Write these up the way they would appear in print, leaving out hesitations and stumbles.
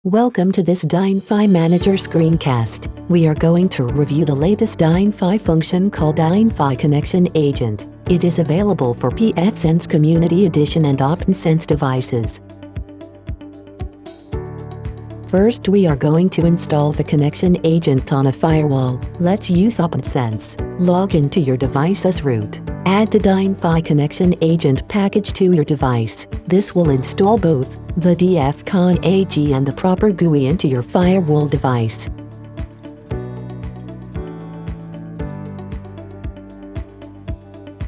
Welcome to this DynFi Manager screencast. We are going to review the latest DynFi function called DynFi Connection Agent. It is available for pfSense Community Edition and OPNsense devices. First, we are going to install the Connection Agent on a firewall. Let's use OPNsense. Log into your device as root. Add the DynFi Connection Agent package to your device. This will install both the DynFi Connection Agent and the proper GUI into your firewall device.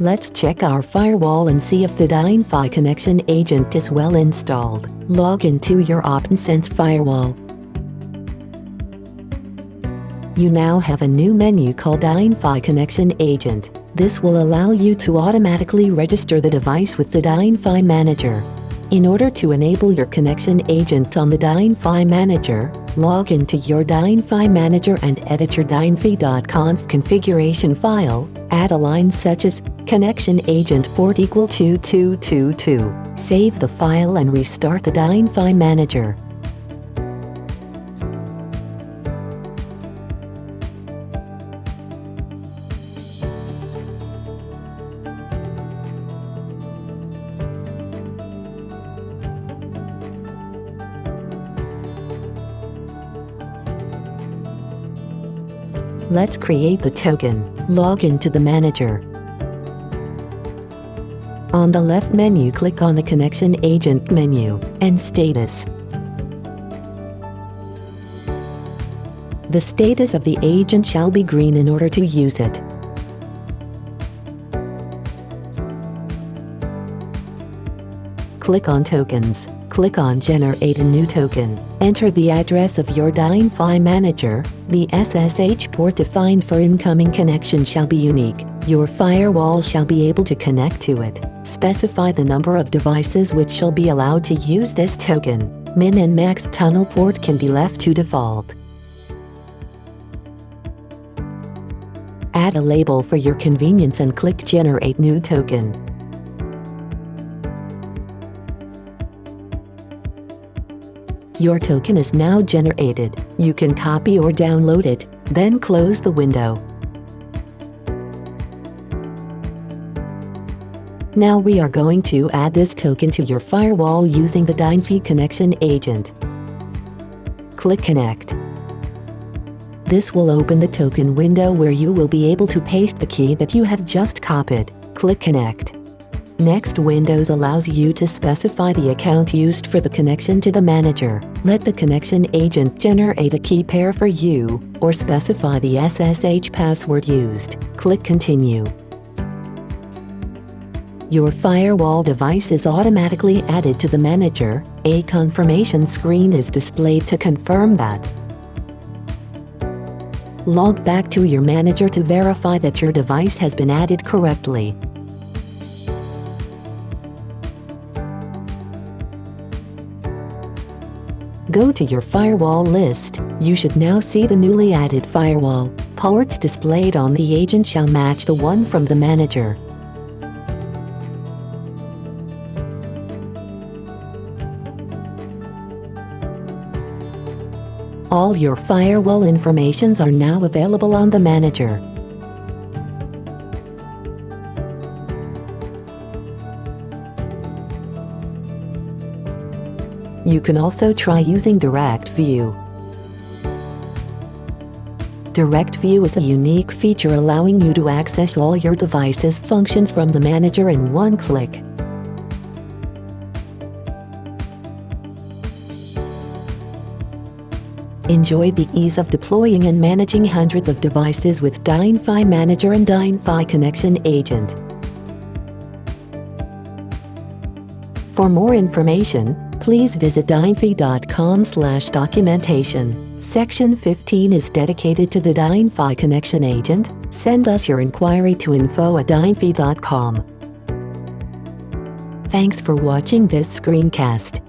Let's check our firewall and see if the DynFi Connection Agent is well installed. Log into your OPNsense firewall. You now have a new menu called DynFi Connection Agent. This will allow you to automatically register the device with the DynFi Manager. In order to enable your connection agent on the DynFi Manager, log into your DynFi Manager and edit your dynfi.conf configuration file. Add a line such as connection agent port equal to 2222. Save the file and restart the DynFi Manager. Let's create the token. Log into the manager. On the left menu, click on the Connection Agent menu and Status. The status of the agent shall be green in order to use it. Click on Tokens. Click on Generate a new token. Enter the address of your DynFi Manager. The SSH port defined for incoming connection shall be unique. Your firewall shall be able to connect to it. Specify the number of devices which shall be allowed to use this token. Min and max tunnel port can be left to default. Add a label for your convenience and click Generate New Token. Your token is now generated. You can copy or download it, then close the window. Now we are going to add this token to your firewall using the DynFi Connection Agent. Click Connect. This will open the token window where you will be able to paste the key that you have just copied. Click Connect. Next, Windows allows you to specify the account used for the connection to the manager. Let the connection agent generate a key pair for you, or specify the SSH password used. Click Continue. Your firewall device is automatically added to the manager. A confirmation screen is displayed to confirm that. Log back to your manager to verify that your device has been added correctly. Go to your firewall list. You should now see the newly added firewall. Ports displayed on the agent shall match the one from the manager. All your firewall informations are now available on the manager. You can also try using Direct View. Direct View is a unique feature allowing you to access all your devices' function from the manager in one click. Enjoy the ease of deploying and managing hundreds of devices with DynFi Manager and DynFi Connection Agent. For more information, please visit dynfi.com/documentation. Section 15 is dedicated to the DynFi Connection Agent. Send us your inquiry to info@dynfi.com. Thanks for watching this screencast.